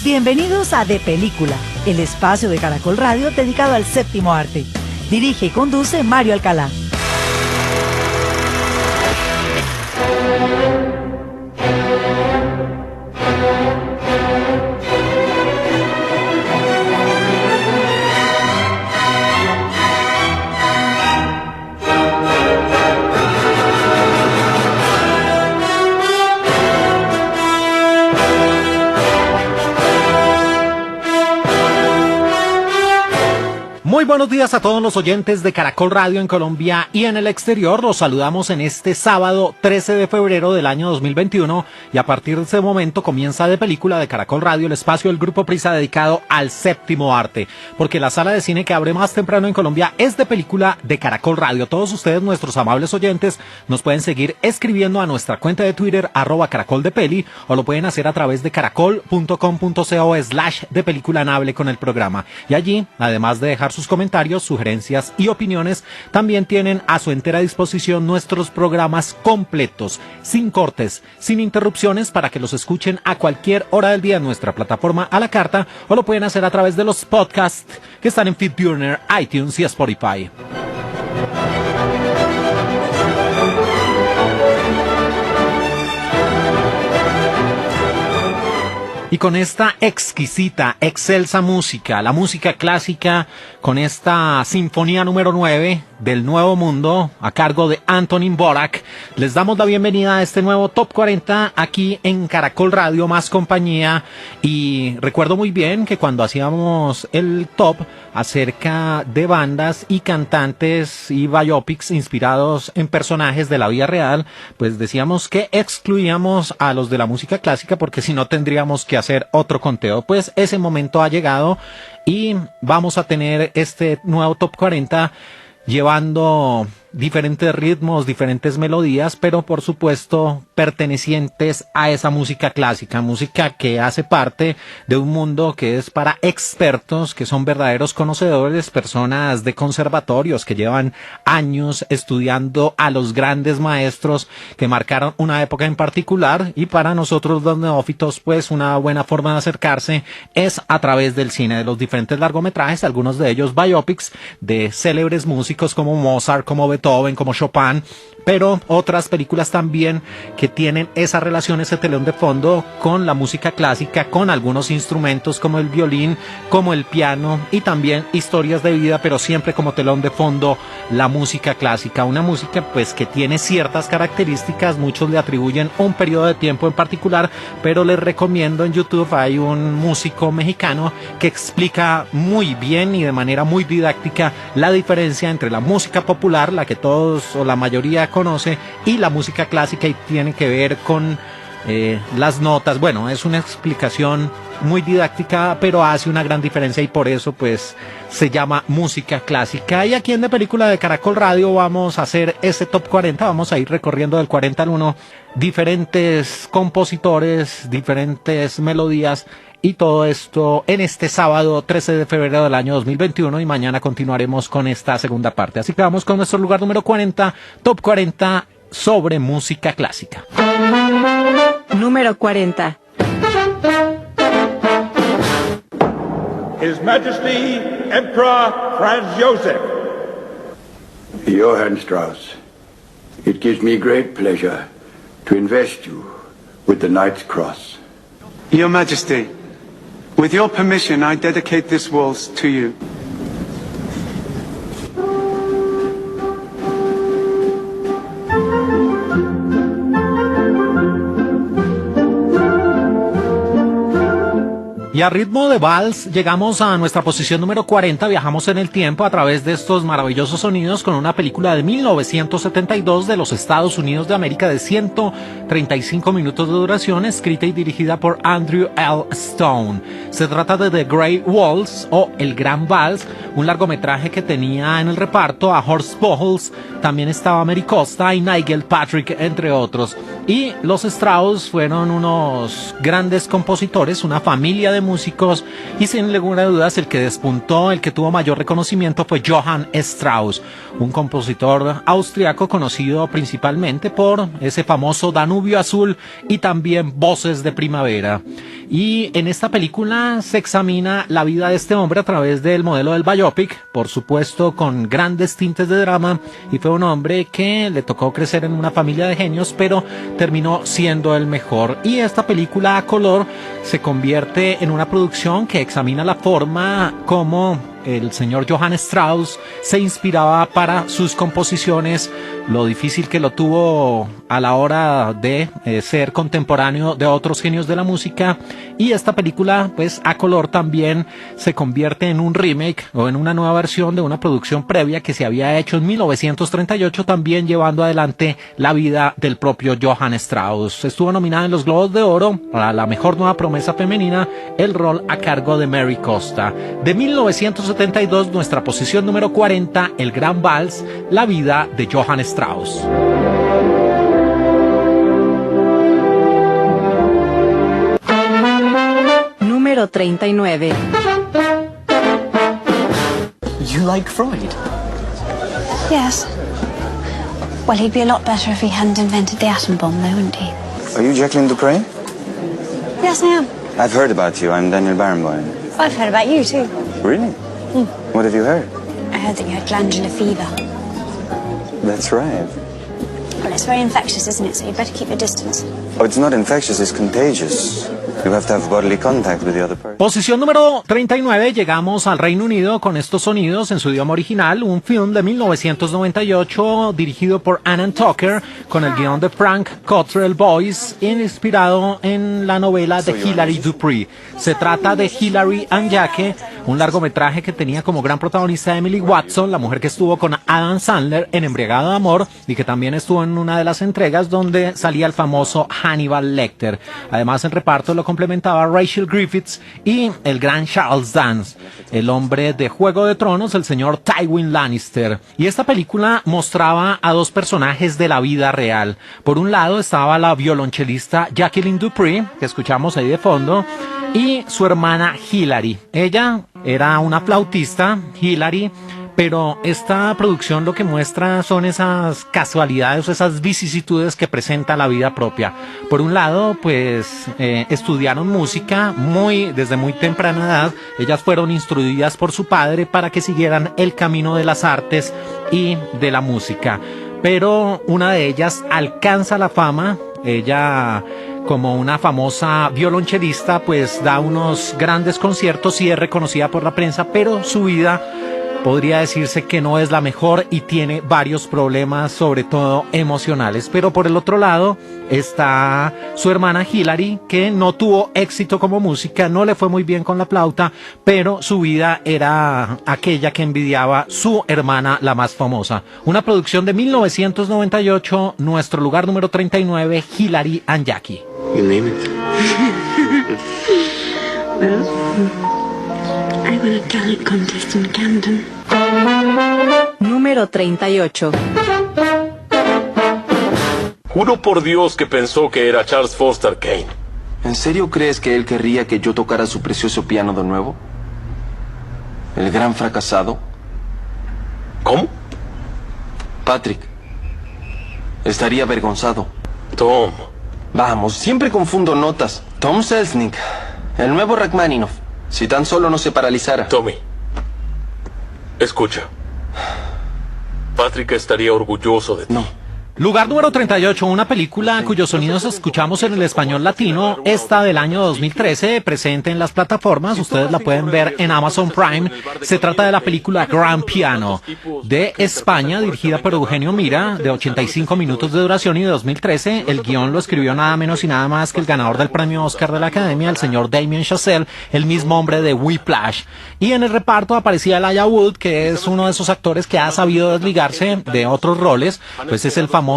Bienvenidos a De Película, el espacio de Caracol Radio dedicado al séptimo arte. Dirige y conduce Mario Alcalá. Muy buenos días a todos los oyentes de Caracol Radio en Colombia y en el exterior. Los saludamos en este sábado 13 de febrero del año 2021 y a partir de ese momento comienza De Película de Caracol Radio, el espacio del Grupo Prisa dedicado al séptimo arte, porque la sala de cine que abre más temprano en Colombia es De Película de Caracol Radio. Todos ustedes, nuestros amables oyentes, nos pueden seguir escribiendo a nuestra cuenta de Twitter @caracoldepeli o lo pueden hacer a través de caracol.com.co/depeliculanable con el programa. Y allí, además de dejar sus comentarios, sugerencias y opiniones, también tienen a su entera disposición nuestros programas completos, sin cortes, sin interrupciones, para que los escuchen a cualquier hora del día en nuestra plataforma a la carta, o lo pueden hacer a través de los podcasts que están en FeedBurner, iTunes y Spotify. Y con esta exquisita, excelsa música, la música clásica, con esta sinfonía número 9 del Nuevo Mundo, a cargo de Antonín Dvořák, les damos la bienvenida a este nuevo Top 40 aquí en Caracol Radio, más compañía. Y recuerdo muy bien que cuando hacíamos el top acerca de bandas y cantantes y biopics inspirados en personajes de la vida real, pues decíamos que excluíamos a los de la música clásica porque si no tendríamos que hacer otro conteo. Pues ese momento ha llegado y vamos a tener este nuevo Top 40 llevando diferentes ritmos, diferentes melodías, pero por supuesto pertenecientes a esa música clásica, música que hace parte de un mundo que es para expertos, que son verdaderos conocedores, personas de conservatorios que llevan años estudiando a los grandes maestros que marcaron una época en particular. Y para nosotros los neófitos, pues una buena forma de acercarse es a través del cine, de los diferentes largometrajes, algunos de ellos biopics de célebres músicos como Mozart, como Beethoven, como Chopin, pero otras películas también que tienen esa relación, ese telón de fondo con la música clásica, con algunos instrumentos como el violín, como el piano, y también historias de vida, pero siempre como telón de fondo la música clásica, una música pues que tiene ciertas características. Muchos le atribuyen un periodo de tiempo en particular, pero les recomiendo, en YouTube hay un músico mexicano que explica muy bien y de manera muy didáctica la diferencia entre la música popular, la que todos o la mayoría conoce, y la música clásica, y tiene que ver con las notas. Bueno, es una explicación muy didáctica, pero hace una gran diferencia y por eso pues se llama música clásica. Y aquí en De Película de Caracol Radio vamos a hacer ese Top 40, vamos a ir recorriendo del 40 al 1 diferentes compositores, diferentes melodías, y todo esto en este sábado 13 de febrero del año 2021, y mañana continuaremos con esta segunda parte. Así que vamos con nuestro lugar número 40, Top 40 sobre música clásica. Número 40. His Majesty Emperor Franz Joseph. Johann Strauss, it gives me great pleasure to invest you with the Knight's Cross. Your Majesty, with your permission, I dedicate this waltz to you. Y a ritmo de vals llegamos a nuestra posición número 40, viajamos en el tiempo a través de estos maravillosos sonidos con una película de 1972 de los Estados Unidos de América de 135 minutos de duración, escrita y dirigida por Andrew L. Stone. Se trata de The Great Waltz o El Gran Vals, un largometraje que tenía en el reparto a Horst Bohls, también estaba Mary Costa y Nigel Patrick, entre otros. Y los Strauss fueron unos grandes compositores, una familia de músicos, y sin ninguna duda el que despuntó, el que tuvo mayor reconocimiento fue Johann Strauss, un compositor austriaco conocido principalmente por ese famoso Danubio Azul y también Voces de Primavera. Y en esta película se examina la vida de este hombre a través del modelo del biopic, por supuesto con grandes tintes de drama, y fue un hombre que le tocó crecer en una familia de genios, pero terminó siendo el mejor. Y esta película a color se convierte en una producción que examina la forma como el señor Johann Strauss se inspiraba para sus composiciones, lo difícil que lo tuvo a la hora de ser contemporáneo de otros genios de la música. Y esta película, pues a color, también se convierte en un remake o en una nueva versión de una producción previa que se había hecho en 1938, también llevando adelante la vida del propio Johann Strauss. Estuvo nominada en los Globos de Oro para la mejor nueva promesa femenina, el rol a cargo de Mary Costa. De 1972, nuestra posición número 40, El Gran Vals, la vida de Johann Strauss. Número 39. You like Freud? Yes. Well, he'd be a lot better if he hadn't invented the atom bomb, though, wouldn't he? Are you Jacqueline Dupre? Yes, I am. I've heard about you. I'm Daniel Barenboim. I've heard about you, too. Really? What have you heard? I heard that you had glandular fever. That's right. Well, it's very infectious, isn't it? So you'd better keep your distance. Oh, it's not infectious, it's contagious. You have to have bodily contact with the other person. Posición número 39, llegamos al Reino Unido con estos sonidos en su idioma original, un film de 1998 dirigido por Annan Tucker con el guión de Frank Cottrell Boyce, inspirado en la novela de Hilary Dupree. Se trata de Hilary and Jackie, un largometraje que tenía como gran protagonista Emily Watson, la mujer que estuvo con Adam Sandler en Embriagado de Amor y que también estuvo en una de las entregas donde salía el famoso Hannibal Lecter. Además, el reparto lo complementaba Rachel Griffiths y el gran Charles Dance, el hombre de Juego de Tronos, el señor Tywin Lannister. Y esta película mostraba a dos personajes de la vida real. Por un lado estaba la violonchelista Jacqueline Dupree, que escuchamos ahí de fondo, y su hermana Hilary. Ella era una flautista, Hilary, pero esta producción lo que muestra son esas casualidades o esas vicisitudes que presenta la vida propia. Por un lado, pues estudiaron música desde muy temprana edad. Ellas fueron instruidas por su padre para que siguieran el camino de las artes y de la música. Pero una de ellas alcanza la fama. Ella, como una famosa violonchelista, pues da unos grandes conciertos y es reconocida por la prensa, pero su vida podría decirse que no es la mejor y tiene varios problemas, sobre todo emocionales. Pero por el otro lado está su hermana Hilary, que no tuvo éxito como música, no le fue muy bien con la flauta, pero su vida era aquella que envidiaba su hermana, la más famosa. Una producción de 1998, nuestro lugar número 39, Hilary and Jackie. You name it. Well, I won a talent contest in Camden. Número 38. Juro por Dios que pensó que era Charles Foster Kane. ¿En serio crees que él querría que yo tocara su precioso piano de nuevo? ¿El gran fracasado? ¿Cómo? Patrick. Estaría avergonzado. Tom. Vamos, siempre confundo notas. Tom Selznick, el nuevo Rachmaninoff. Si tan solo no se paralizara. Tommy, escucha. Patrick estaría orgulloso de ti. No. Lugar número 38, una película cuyos sonidos escuchamos en el español latino, esta del año 2013, presente en las plataformas, ustedes la pueden ver en Amazon Prime. Se trata de la película Gran Piano, de España, dirigida por Eugenio Mira, de 85 minutos de duración y de 2013. El guión lo escribió nada menos y nada más que el ganador del premio Oscar de la Academia, el señor Damien Chazelle, el mismo hombre de Whiplash. Y en el reparto aparecía Elijah Wood, que es uno de esos actores que ha sabido desligarse de otros roles, pues es el famoso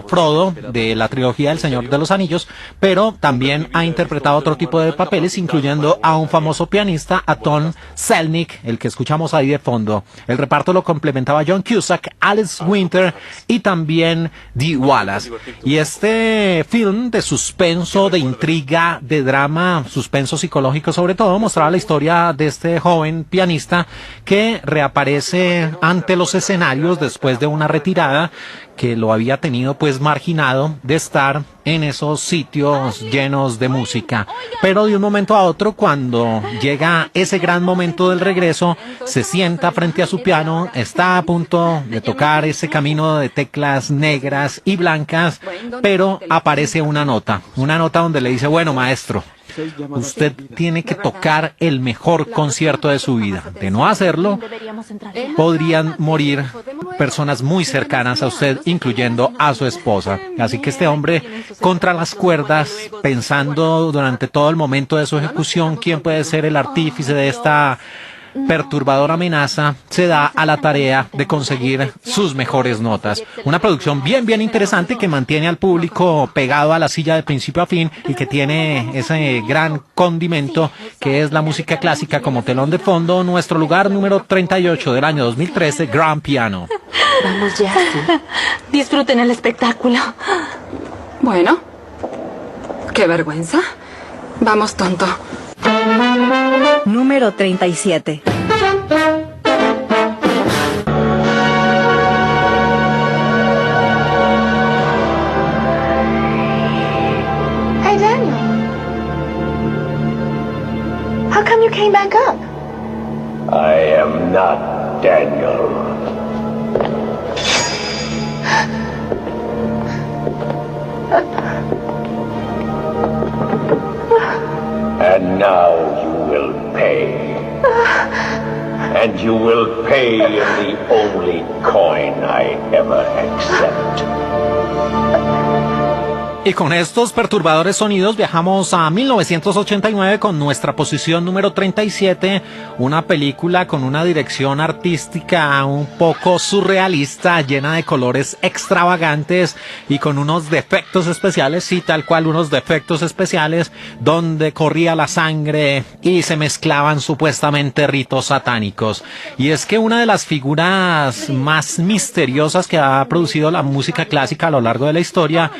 Frodo de la trilogía del Señor de los Anillos, pero también ha interpretado otro tipo de papeles, incluyendo a un famoso pianista, a Tom Selznick, el que escuchamos ahí de fondo. El reparto lo complementaba John Cusack, Alice Winter y también Dee Wallace. Y este film de suspenso, de intriga, de drama, suspenso psicológico sobre todo, mostraba la historia de este joven pianista que reaparece ante los escenarios después de una retirada, que lo había tenido pues marginado de estar en esos sitios llenos de música. Pero de un momento a otro, cuando llega ese gran momento del regreso, se sienta frente a su piano, está a punto de tocar ese camino de teclas negras y blancas, pero aparece una nota donde le dice: bueno, maestro, usted tiene que tocar el mejor concierto de su vida. De no hacerlo, podrían morir personas muy cercanas a usted, incluyendo a su esposa. Así que este hombre, contra las cuerdas, pensando durante todo el momento de su ejecución quién puede ser el artífice de esta perturbadora amenaza, se da a la tarea de conseguir sus mejores notas. Una producción bien interesante que mantiene al público pegado a la silla de principio a fin y que tiene ese gran condimento que es la música clásica como telón de fondo. Nuestro lugar número 38 del año 2013, Grand Piano. Vamos ya. Disfruten el espectáculo. Bueno, qué vergüenza. Vamos, tonto. Número 37. Hey, Daniel. How come you came back up? I am not Daniel. And now you will pay. And you will pay in the only coin I ever accept. Y con estos perturbadores sonidos viajamos a 1989 con nuestra posición número 37, una película con una dirección artística un poco surrealista, llena de colores extravagantes y con unos defectos especiales, sí, tal cual, unos defectos especiales donde corría la sangre y se mezclaban supuestamente ritos satánicos. Y es que una de las figuras más misteriosas que ha producido la música clásica a lo largo de la historia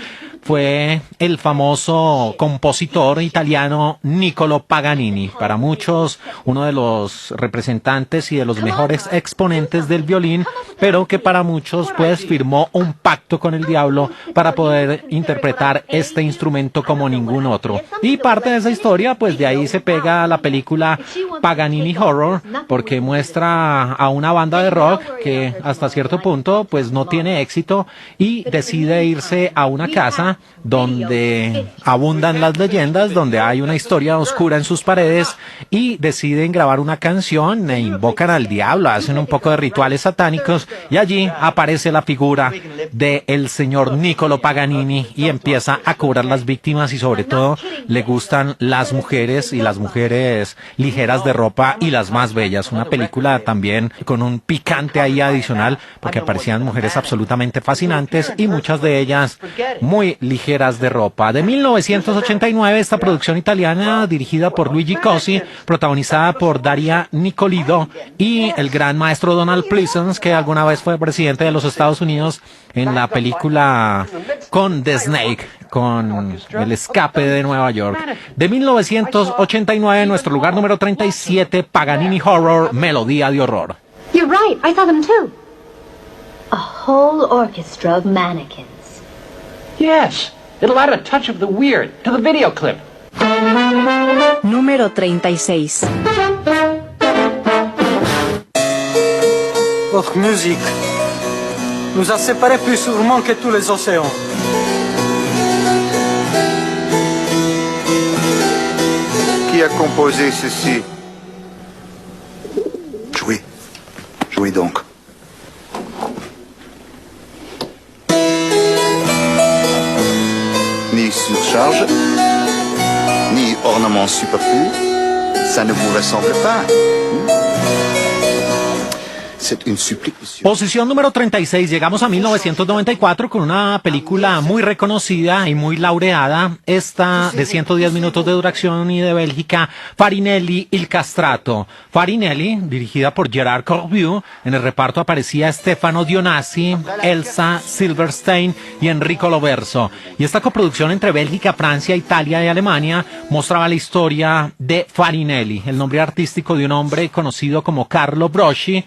fue el famoso compositor italiano Niccolo Paganini, para muchos uno de los representantes y de los mejores exponentes del violín, pero que para muchos pues firmó un pacto con el diablo para poder interpretar este instrumento como ningún otro. Y parte de esa historia, pues de ahí se pega la película Paganini Horror, porque muestra a una banda de rock que hasta cierto punto pues no tiene éxito y decide irse a una casa donde abundan las leyendas, donde hay una historia oscura en sus paredes, y deciden grabar una canción e invocan al diablo, hacen un poco de rituales satánicos, y allí aparece la figura del señor Niccolo Paganini y empieza a cobrar las víctimas, y sobre todo le gustan las mujeres, y las mujeres ligeras de ropa y las más bellas. Una película también con un picante ahí adicional, porque aparecían mujeres absolutamente fascinantes y muchas de ellas muy ligeras de ropa. De 1989, esta producción italiana dirigida por Luigi Cosi, protagonizada por Daria Nicolino y el gran maestro Donald Pleasence, que alguna vez fue presidente de los Estados Unidos en la película con The Snake, con El Escape de Nueva York. De 1989, nuestro lugar número 37, Paganini Horror, Melodía de Horror. You're right, I saw them too. A whole orchestra of mannequins. Yes, it'll add a touch of the weird to the video clip. Número 36. Votre musique nous a séparés plus sûrement que tous les océans. Qui a composé ceci? Jouez. Jouez donc. Ni surcharge, ni ornement superflu, ça ne vous ressemble pas. Posición número 36, llegamos a 1994 con una película muy reconocida y muy laureada, esta de 110 minutos de duración y de Bélgica, Farinelli Il Castrato. Farinelli, dirigida por Gerard Corbiou, en el reparto aparecía Stefano Dionasi, Elsa Silverstein y Enrico Loverso. Y esta coproducción entre Bélgica, Francia, Italia y Alemania mostraba la historia de Farinelli, el nombre artístico de un hombre conocido como Carlo Broschi,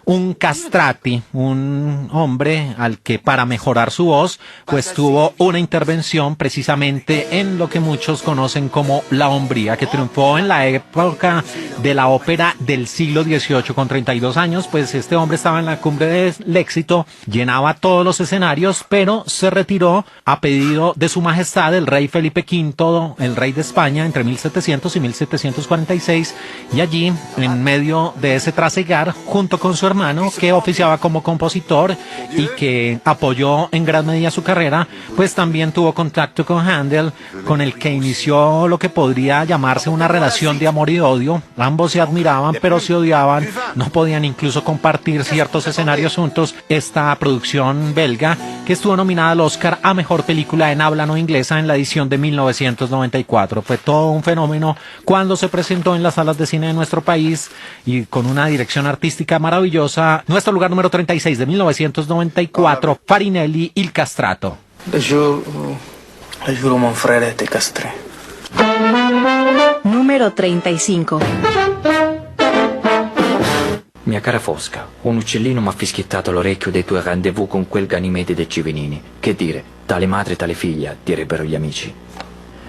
un castrati, un hombre al que para mejorar su voz, pues tuvo una intervención precisamente en lo que muchos conocen como la hombría, que triunfó en la época de la ópera del siglo XVIII. Con 32 años, pues este hombre estaba en la cumbre del éxito, llenaba todos los escenarios, pero se retiró a pedido de su majestad el rey Felipe V, el rey de España, entre 1700 y 1746, y allí, en medio de ese trasegar, junto con su hermano, que oficiaba como compositor y que apoyó en gran medida su carrera, pues también tuvo contacto con Händel, con el que inició lo que podría llamarse una relación de amor y odio. Ambos se admiraban, pero se odiaban, no podían incluso compartir ciertos escenarios juntos. Esta producción belga, que estuvo nominada al Oscar a Mejor Película en Habla No Inglesa en la edición de 1994. Fue todo un fenómeno cuando se presentó en las salas de cine de nuestro país y con una dirección artística maravillosa. Nuestro lugar número 36 de 1994, Farinelli, Il Castrato. Le juro, mon frère, te castré. Número 35. Mia cara Fosca, un uccellino mi ha fischiettato all'orecchio dei tuoi rendezvous con quel Ganimede del Civinini. Che dire, tale madre tale figlia, direbbero gli amici.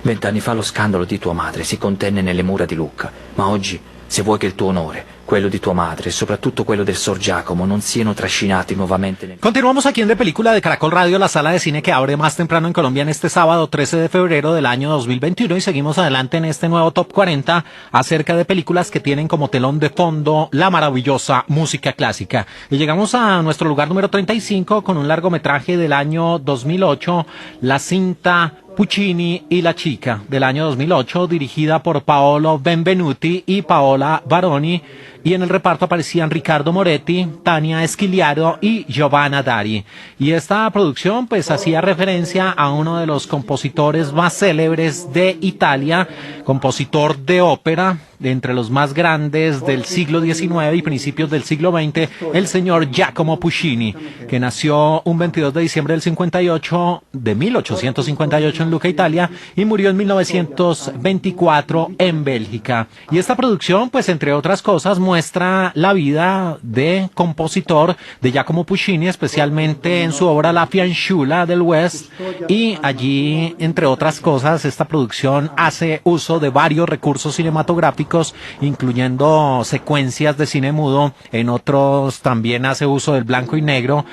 20 anni fa lo scandalo di tua madre si contenne nelle mura di Lucca, ma oggi, se vuoi che il tuo onore, quello di tua madre e soprattutto quello del Sor Giacomo non siano trascinati nuovamente nel... Continuamos aquí en De Película de Caracol Radio, la sala de cine que abre más temprano en Colombia en este sábado 13 de febrero del año 2021, y seguimos adelante en este nuevo Top 40 acerca de películas que tienen como telón de fondo la maravillosa música clásica. Y llegamos a nuestro lugar número 35 con un largometraje del año 2008, la cinta Puccini y la chica, del año 2008, dirigida por Paolo Benvenuti y Paola Baroni, y en el reparto aparecían Riccardo Moretti, Tania Squiliaro y Giovanna Dari. Y esta producción pues hacía referencia a uno de los compositores más célebres de Italia, compositor de ópera, de entre los más grandes del siglo XIX y principios del siglo XX, el señor Giacomo Puccini, que nació un 22 de diciembre del 1858 en Lucca, Italia, y murió en 1924 en Bélgica. Y esta producción, pues entre otras cosas, muestra la vida de compositor de Giacomo Puccini, especialmente en su obra La Fiancula del West, y allí, entre otras cosas, esta producción hace uso de varios recursos cinematográficos, incluyendo secuencias de cine mudo. En otros también hace uso del blanco y negro.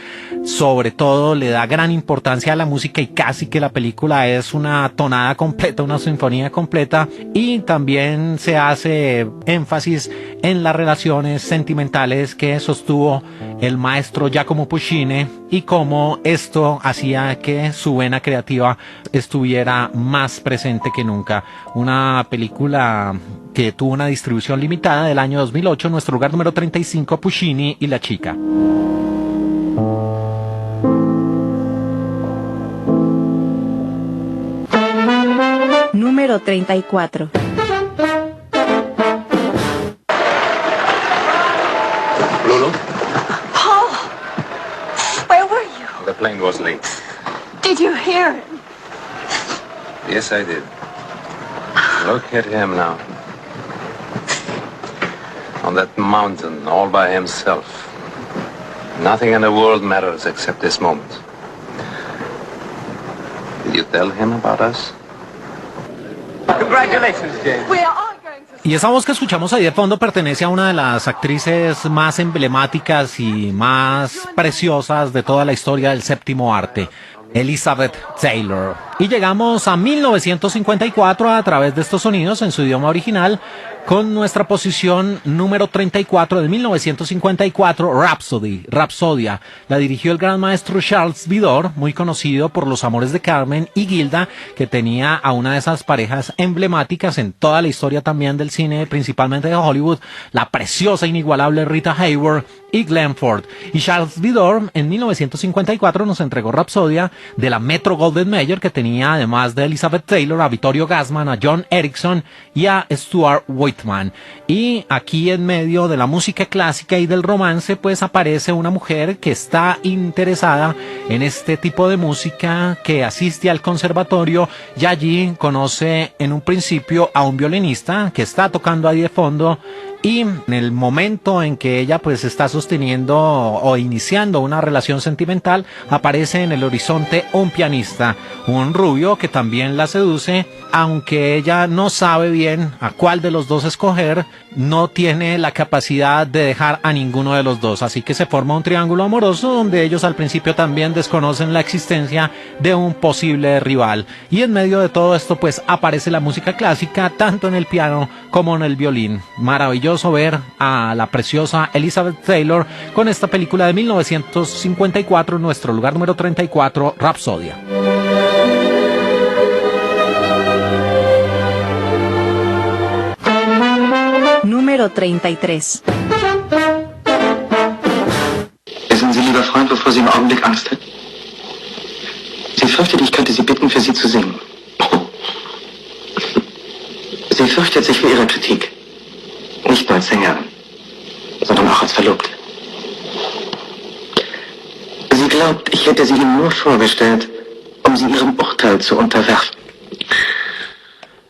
Sobre todo le da gran importancia a la música y casi que la película es una tonada completa, una sinfonía completa, y también se hace énfasis en las relaciones sentimentales que sostuvo el maestro Giacomo Puccini y cómo esto hacía que su vena creativa estuviera más presente que nunca. Una película que tuvo una distribución limitada del año 2008, nuestro lugar número 35, Puccini y la chica. Número 34. Lulu, Paul, where were you? the plane was late. Did you hear it? Yes, I did. Look at him now. On that mountain, all by himself. Nothing in the world matters except this moment. Did you tell him about us? Congratulations, James. We are going to... Y esa voz que escuchamos ahí de fondo pertenece a una de las actrices más emblemáticas y más preciosas de toda la historia del séptimo arte, Elizabeth Taylor. Y llegamos a 1954 a través de estos sonidos en su idioma original, con nuestra posición número 34 de 1954, Rapsodia. La dirigió el gran maestro Charles Vidor, muy conocido por Los Amores de Carmen y Gilda, que tenía a una de esas parejas emblemáticas en toda la historia también del cine, principalmente de Hollywood, la preciosa e inigualable Rita Hayworth y Glenn Ford. Y Charles Vidor en 1954 nos entregó Rapsodia de la Metro Goldwyn Mayer, que tenía además de Elizabeth Taylor a Vittorio Gassman, a John Erickson y a Stuart Whitman. Y aquí en medio de la música clásica y del romance pues aparece una mujer que está interesada en este tipo de música, que asiste al conservatorio y allí conoce en un principio a un violinista que está tocando ahí de fondo. Y en el momento en que ella pues está sosteniendo o iniciando una relación sentimental, aparece en el horizonte un pianista, un rubio que también la seduce, aunque ella no sabe bien a cuál de los dos escoger, no tiene la capacidad de dejar a ninguno de los dos, así que se forma un triángulo amoroso donde ellos al principio también desconocen la existencia de un posible rival, y en medio de todo esto pues aparece la música clásica tanto en el piano como en el violín. Maravilloso ver a la preciosa Elizabeth Taylor con esta película de 1954, nuestro lugar número 34, Rapsodia. Número 33. Wissen Sie, lieber Freund, wovor Sie im Augenblick Angst hat? Sie fürchtet, ich könnte Sie bitten, für Sie zu singen. Sie fürchtet sich vor Ihrer Kritik. Nicht nur als Sängerin, sondern auch als Verlobte. Sie glaubt, ich hätte sie Ihnen nur vorgestellt, um Sie Ihrem Urteil zu unterwerfen.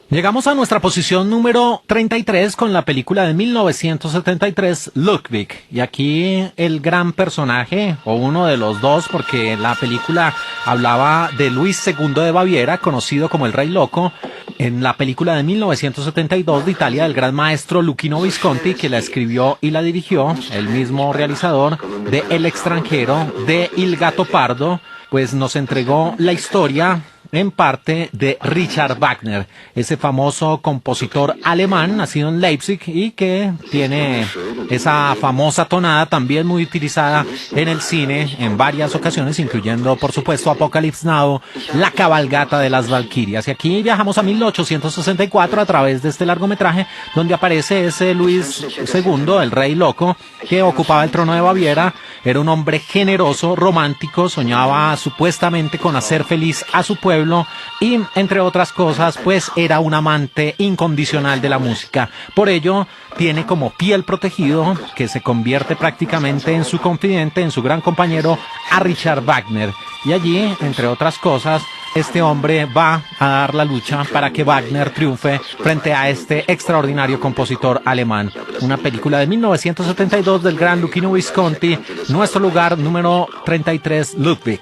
Llegamos a nuestra posición número 33 con la película de 1973, Ludwig. Y aquí el gran personaje, o uno de los dos, porque la película hablaba de Luis II de Baviera, conocido como el Rey Loco. En la película de 1972 de Italia, del gran maestro Luchino Visconti, que la escribió y la dirigió, el mismo realizador de El extranjero, de Il Gattopardo, pues nos entregó la historia en parte de Richard Wagner, ese famoso compositor alemán nacido en Leipzig y que tiene esa famosa tonada también muy utilizada en el cine en varias ocasiones, incluyendo por supuesto Apocalypse Now, La cabalgata de las Valquirias. Y aquí viajamos a 1864 a través de este largometraje donde aparece ese Luis II, el Rey Loco, que ocupaba el trono de Baviera. Era un hombre generoso, romántico, soñaba supuestamente con hacer feliz a su pueblo y, entre otras cosas, pues era un amante incondicional de la música. Por ello, tiene como fiel protegido, que se convierte prácticamente en su confidente, en su gran compañero, a Richard Wagner. Y allí, entre otras cosas, este hombre va a dar la lucha para que Wagner triunfe frente a este extraordinario compositor alemán. Una película de 1972 del gran Luchino Visconti, nuestro lugar número 33, Ludwig.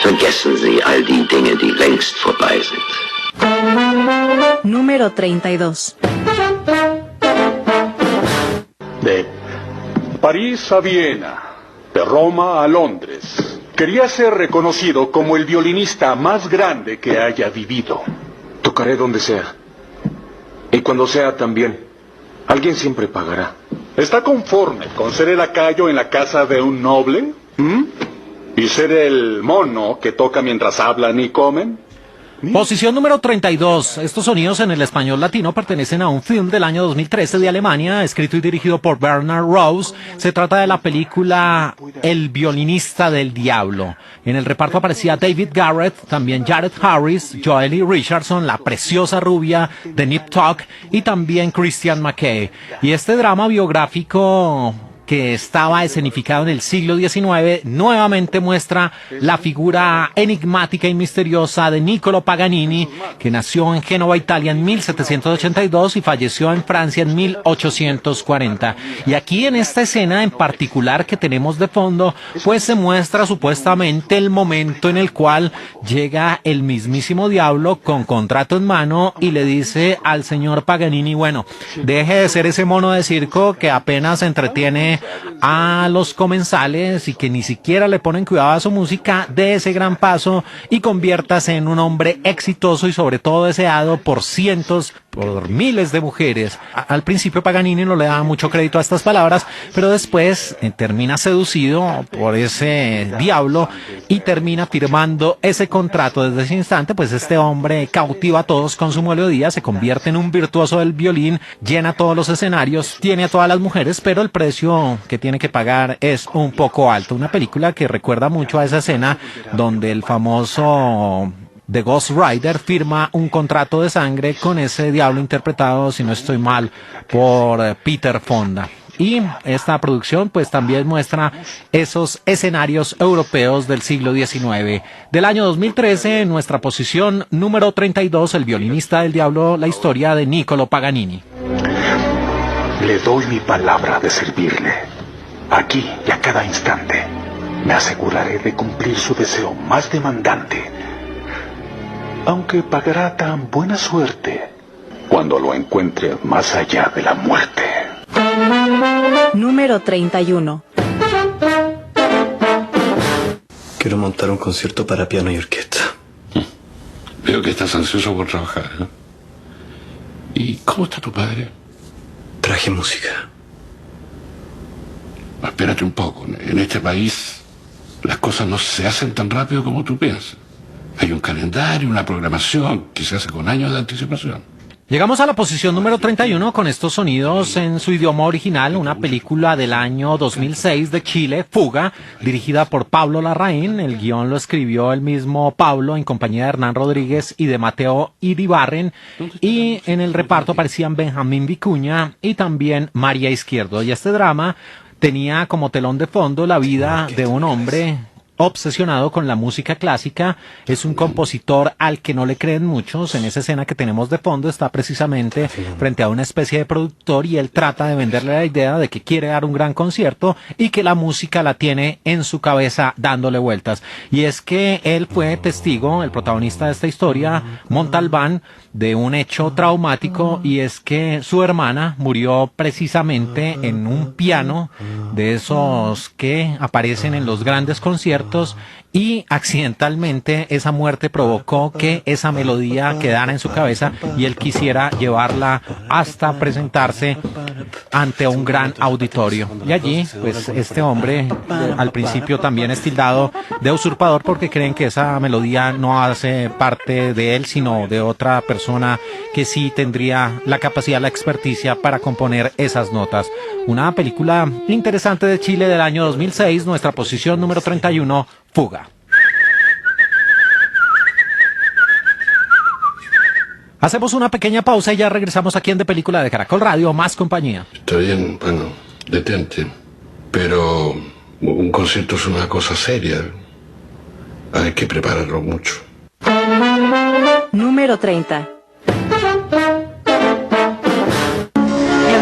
Vergessen Sie all die Dinge, die längst vorbei sind. Número 32. De París a Viena, de Roma a Londres. Quería ser reconocido como el violinista más grande que haya vivido. Tocaré donde sea. Y cuando sea también. Alguien siempre pagará. ¿Está conforme con ser el lacayo en la casa de un noble? ¿Y ser el mono que toca mientras hablan y comen? Posición número 32. Estos sonidos en el español latino pertenecen a un film del año 2013 de Alemania, escrito y dirigido por Bernard Rose. Se trata de la película El violinista del diablo. En el reparto aparecía David Garrett, también Jared Harris, Joely Richardson, la preciosa rubia de Nip Tuck y también Christian McKay. Y este drama biográfico, que estaba escenificado en el siglo XIX, nuevamente muestra la figura enigmática y misteriosa de Niccolo Paganini, que nació en Génova, Italia en 1782 y falleció en Francia en 1840. Y aquí en esta escena en particular que tenemos de fondo, pues se muestra supuestamente el momento en el cual llega el mismísimo diablo con contrato en mano y le dice al señor Paganini, bueno, deje de ser ese mono de circo que apenas entretiene a los comensales y que ni siquiera le ponen cuidado a su música, dé ese gran paso y conviértase en un hombre exitoso y sobre todo deseado por cientos, por miles de mujeres. Al principio Paganini no le daba mucho crédito a estas palabras, pero después termina seducido por ese diablo y termina firmando ese contrato. Desde ese instante, pues este hombre cautiva a todos con su melodía, se convierte en un virtuoso del violín, llena todos los escenarios, tiene a todas las mujeres, pero el precio que tiene que pagar es un poco alto. Una película que recuerda mucho a esa escena donde el famoso The Ghost Rider firma un contrato de sangre con ese diablo interpretado, si no estoy mal, por Peter Fonda. Y esta producción pues también muestra esos escenarios europeos del siglo XIX. Del año 2013, en nuestra posición número 32, El violinista del diablo, la historia de Niccolo Paganini. Le doy mi palabra de servirle. Aquí y a cada instante, me aseguraré de cumplir su deseo más demandante, aunque pagará tan buena suerte cuando lo encuentre más allá de la muerte. Número 31. Quiero montar un concierto para piano y orquesta. Veo que estás ansioso por trabajar, ¿eh? ¿Y cómo está tu padre? Traje música. Espérate un poco. En este país las cosas no se hacen tan rápido como tú piensas. Hay un calendario, una programación que se hace con años de anticipación. Llegamos a la posición número 31 con estos sonidos en su idioma original, una película del año 2006 de Chile, Fuga, dirigida por Pablo Larraín. El guión lo escribió el mismo Pablo en compañía de Hernán Rodríguez y de Mateo Iribarren, y en el reparto aparecían Benjamín Vicuña y también María Izquierdo. Y este drama tenía como telón de fondo la vida de un hombre obsesionado con la música clásica. Es un compositor al que no le creen muchos. En esa escena que tenemos de fondo está precisamente frente a una especie de productor y él trata de venderle la idea de que quiere dar un gran concierto y que la música la tiene en su cabeza dándole vueltas. Y es que él fue testigo, el protagonista de esta historia, Montalbán, de un hecho traumático, y es que su hermana murió precisamente en un piano de esos que aparecen en los grandes conciertos, y accidentalmente esa muerte provocó que esa melodía quedara en su cabeza y él quisiera llevarla hasta presentarse ante un gran auditorio. Y allí, pues este hombre al principio también es tildado de usurpador porque creen que esa melodía no hace parte de él, sino de otra persona que sí tendría la capacidad, la experticia para componer esas notas. Una película interesante de Chile del año 2006, nuestra posición número 31, Fuga. Hacemos una pequeña pausa y ya regresamos aquí en De Película de Caracol Radio, más compañía. Está bien, bueno, detente. Pero un concierto es una cosa seria. Hay que prepararlo mucho. Número 30.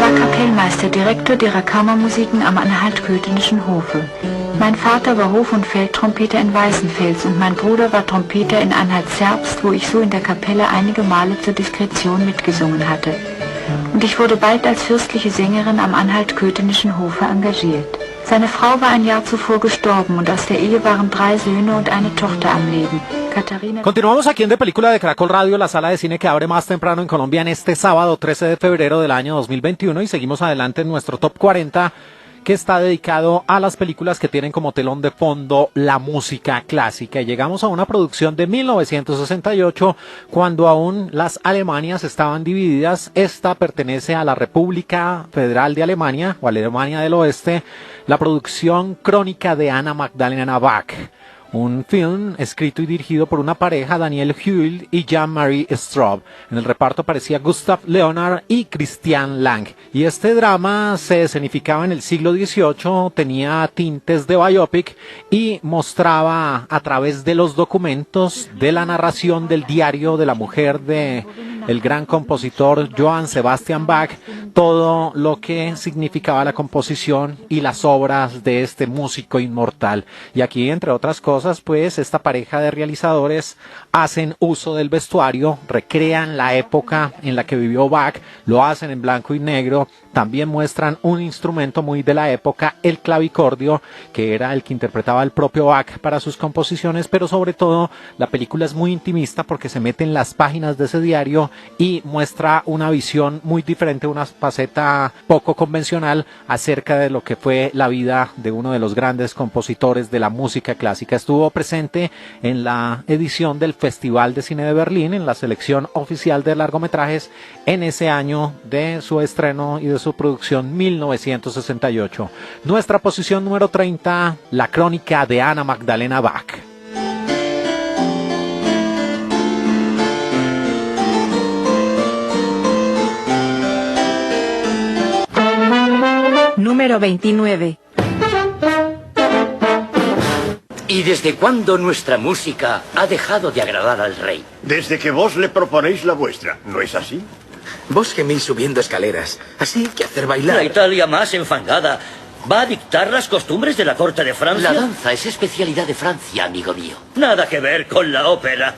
War Kapellmeister, Direktor derer Kammermusiken am Anhalt-Köthenischen Hofe. Mein Vater war Hof- und Feldtrompeter in Weißenfels und mein Bruder war Trompeter in Anhalt-Zerbst, wo ich so in der Kapelle einige Male zur Diskretion mitgesungen hatte. Und ich wurde bald als fürstliche Sängerin am Anhalt-Köthenischen Hofe engagiert. Seine Frau war ein Jahr zuvor gestorben und aus der Ehe waren 3 Söhne und eine Tochter am Leben. Katarina... Continuamos aquí en De Película de Caracol Radio, la sala de cine que abre más temprano en Colombia en este sábado 13 de febrero del año 2021, y seguimos adelante en nuestro Top 40 que está dedicado a las películas que tienen como telón de fondo la música clásica. Y llegamos a una producción de 1968, cuando aún las Alemanias estaban divididas. Esta pertenece a la República Federal de Alemania, o Alemania del Oeste, la producción Crónica de Anna Magdalena Bach. Un film escrito y dirigido por una pareja, Daniel Huil y Jean-Marie Straub. En el reparto aparecía Gustav Leonard y Christian Lang. Y este drama se escenificaba en el siglo XVIII, tenía tintes de biopic y mostraba a través de los documentos, de la narración del diario de la mujer de el gran compositor Johann Sebastian Bach, todo lo que significaba la composición y las obras de este músico inmortal. Y aquí, entre otras cosas, pues esta pareja de realizadores hacen uso del vestuario, recrean la época en la que vivió Bach, lo hacen en blanco y negro, también muestran un instrumento muy de la época, el clavicordio, que era el que interpretaba el propio Bach para sus composiciones, pero sobre todo la película es muy intimista porque se mete en las páginas de ese diario y muestra una visión muy diferente, una faceta poco convencional acerca de lo que fue la vida de uno de los grandes compositores de la música clásica. Estuvo presente en la edición del Festival de Cine de Berlín, en la selección oficial de largometrajes en ese año de su estreno y de su producción, 1968. Nuestra posición número 30, la crónica de Anna Magdalena Bach. Número 29. ¿Y desde cuándo nuestra música ha dejado de agradar al rey? Desde que vos le proponéis la vuestra, ¿no es así? Vos gemís subiendo escaleras, así que hacer bailar. La Italia más enfangada ¿Va a dictar las costumbres de la corte de Francia? La danza es especialidad de Francia, amigo mío. Nada que ver con la ópera.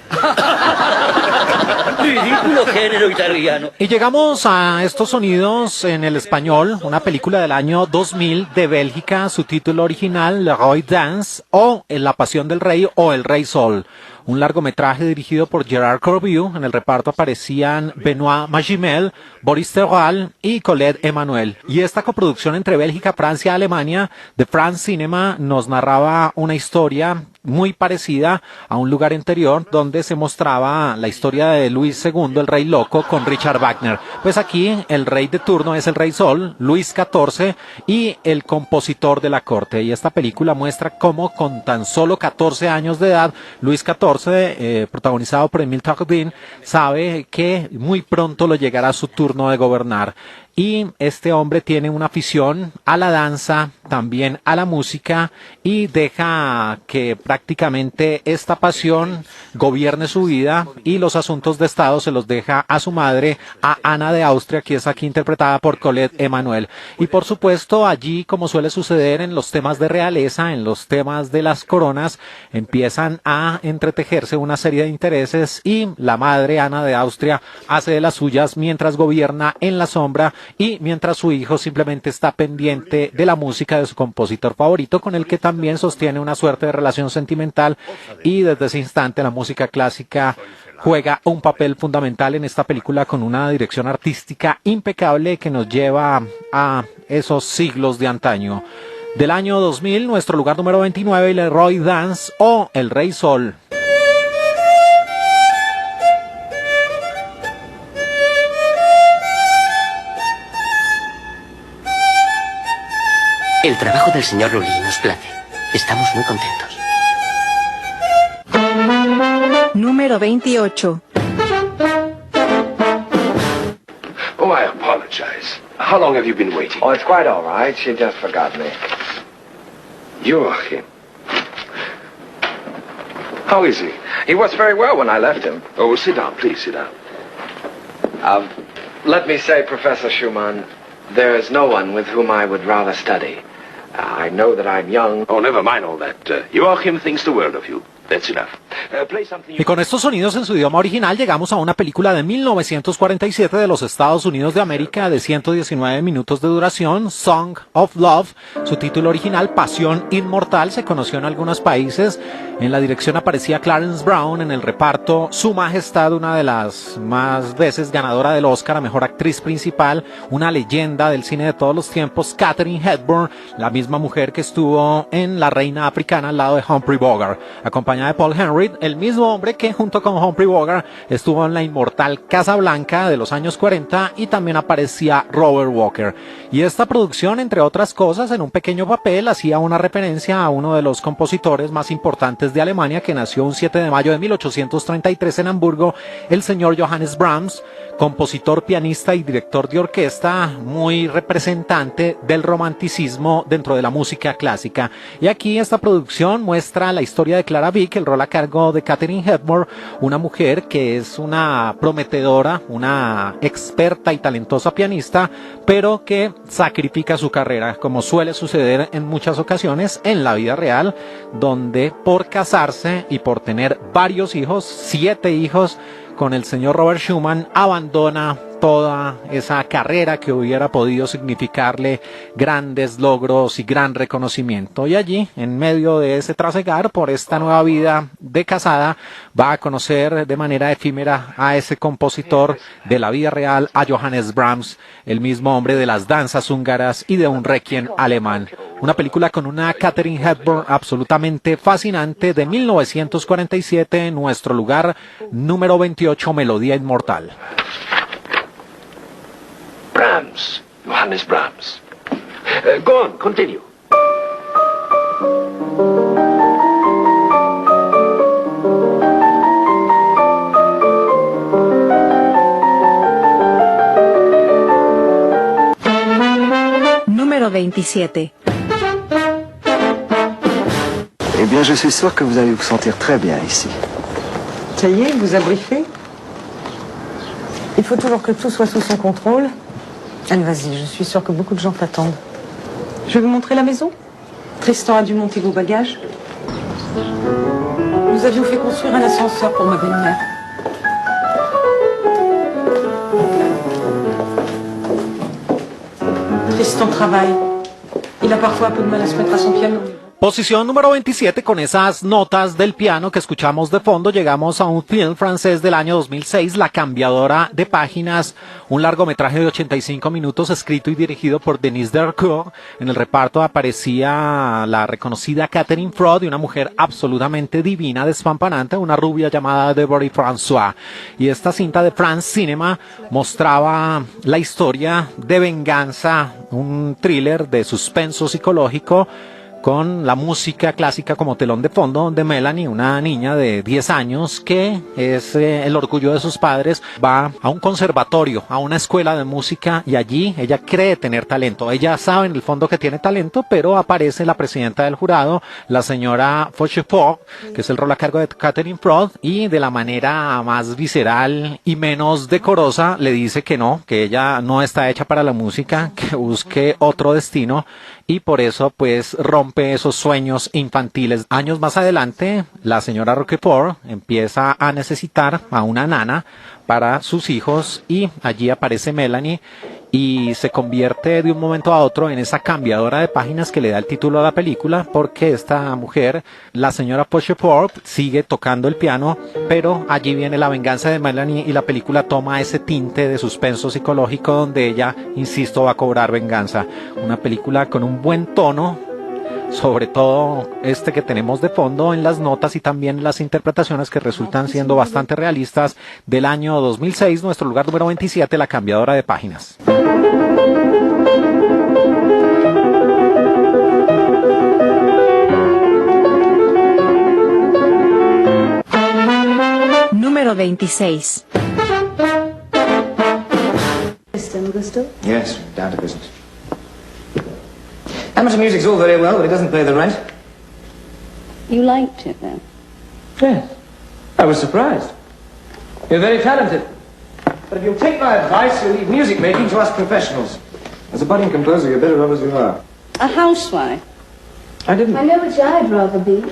Ridículo género italiano. Y llegamos a estos sonidos en el español, una película del año 2000 de Bélgica, su título original, Le Roi Dance, o La Pasión del Rey o El Rey Sol. Un largometraje dirigido por Gerard Corbiou. En el reparto aparecían Benoît Magimel, Boris Terral y Colette Emmanuel. Y esta coproducción entre Bélgica, Francia y Alemania, de France Cinema, nos narraba una historia muy parecida a Un lugar interior, donde se mostraba la historia de Luis II, el rey loco, con Richard Wagner. Pues aquí el rey de turno es el Rey Sol, Luis XIV, y el compositor de la corte. Y esta película muestra cómo con tan solo 14 años de edad, Luis XIV, protagonizado por Émile Tardin, sabe que muy pronto le llegará su turno de gobernar. Y este hombre tiene una afición a la danza, también a la música, y deja que prácticamente esta pasión gobierne su vida, y los asuntos de Estado se los deja a su madre, a Ana de Austria, que es aquí interpretada por Colette Emmanuel. Y por supuesto allí, como suele suceder en los temas de realeza, en los temas de las coronas, empiezan a entretejerse una serie de intereses, y la madre, Ana de Austria, hace de las suyas mientras gobierna en la sombra, y mientras su hijo simplemente está pendiente de la música de su compositor favorito, con el que también sostiene una suerte de relación sentimental, y desde ese instante la música clásica juega un papel fundamental en esta película, con una dirección artística impecable que nos lleva a esos siglos de antaño. Del año 2000, nuestro lugar número 29, Le Roi Dance o El Rey Sol. El trabajo del señor Lully nos place. Estamos muy contentos. Número 28. Oh, I apologize. How long have you been waiting? Oh, it's quite all right. She just forgot me. Joachim. How is he? He was very well when I left him. Oh, sit down, please, sit down. Let me say, Professor Schumann, there is no one with whom I would rather study. I know that I'm young. Oh, never mind all that. Joachim thinks the world of you. That's enough. Play something. Y con estos sonidos en su idioma original llegamos a una película de 1947 de los Estados Unidos de América de 119 minutos de duración, Song of Love. Su título original, Pasión Inmortal, se conoció en algunos países. En la dirección aparecía Clarence Brown, en el reparto Su Majestad, una de las más veces ganadora del Oscar a Mejor Actriz Principal, una leyenda del cine de todos los tiempos, Katharine Hepburn, la misma mujer que estuvo en La Reina Africana al lado de Humphrey Bogart, acompañada de Paul Henry, el mismo hombre que junto con Humphrey Bogart estuvo en la inmortal Casa Blanca de los años 40, y también aparecía Robert Walker. Y esta producción, entre otras cosas, en un pequeño papel hacía una referencia a uno de los compositores más importantes de Alemania, que nació un 7 de mayo de 1833 en Hamburgo, el señor Johannes Brahms, compositor, pianista y director de orquesta, muy representante del romanticismo dentro de la música clásica. Y aquí esta producción muestra la historia de Clara Wieck, el rol a cargo de Katharine Hepburn, una mujer que es una prometedora, una experta y talentosa pianista, pero que sacrifica su carrera, como suele suceder en muchas ocasiones en la vida real, donde por casarse y por tener varios hijos, 7 hijos, con el señor Robert Schumann, abandona toda esa carrera que hubiera podido significarle grandes logros y gran reconocimiento. Y allí, en medio de ese trasegar por esta nueva vida de casada, va a conocer de manera efímera a ese compositor de la vida real, a Johannes Brahms, el mismo hombre de las danzas húngaras y de un requiem alemán. Una película con una Katharine Hepburn absolutamente fascinante de 1947, en nuestro lugar número 28, Melodía Inmortal. Brahms. Johannes Brahms. Go on, continue. Número 27. Eh bien, je suis sûr que vous allez vous sentir très bien ici. Ça y est, il vous a briefé? Il faut toujours que tout soit sous son contrôle. Allez, vas-y, je suis sûre que beaucoup de gens t'attendent. Je vais vous montrer la maison. Tristan a dû monter vos bagages. Nous avions fait construire un ascenseur pour ma belle-mère. Tristan travaille. Il a parfois un peu de mal à se mettre à son piano. Posición número 27, con esas notas del piano que escuchamos de fondo, llegamos a un film francés del año 2006, La cambiadora de páginas, un largometraje de 85 minutos escrito y dirigido por Denis Dercourt. En el reparto aparecía la reconocida Catherine Frost y una mujer absolutamente divina, despampanante, una rubia llamada Deborah François. Y esta cinta de France Cinema mostraba la historia de venganza, un thriller de suspenso psicológico, con la música clásica como telón de fondo, donde Melanie, una niña de 10 años que es el orgullo de sus padres, va a un conservatorio, a una escuela de música, y allí ella cree tener talento. Ella sabe en el fondo que tiene talento, pero aparece la presidenta del jurado, la señora Fauchefort, que es el rol a cargo de Catherine Frost, y de la manera más visceral y menos decorosa le dice que no, que ella no está hecha para la música, que busque otro destino, y por eso pues rompe esos sueños infantiles. Años más adelante, la señora Roquefort empieza a necesitar a una nana para sus hijos, y allí aparece Melanie y se convierte de un momento a otro en esa cambiadora de páginas que le da el título a la película, porque esta mujer, la señora Fauchefort, sigue tocando el piano, pero allí viene la venganza de Melanie y la película toma ese tinte de suspenso psicológico donde ella, insisto, va a cobrar venganza. Una película con un buen tono, sobre todo este que tenemos de fondo en las notas y también las interpretaciones que resultan siendo bastante realistas, del año 2006, nuestro lugar número 27, La cambiadora de páginas. Número 26. Gustav? Yes, down to business. Amateur music's all very well, but it doesn't pay the rent. You liked it then? Yes. I was surprised. You're very talented. But if you'll take my advice, you'll leave music making to us professionals. As a budding composer, you're better off as you are. A housewife? I didn't. I know which I'd rather be.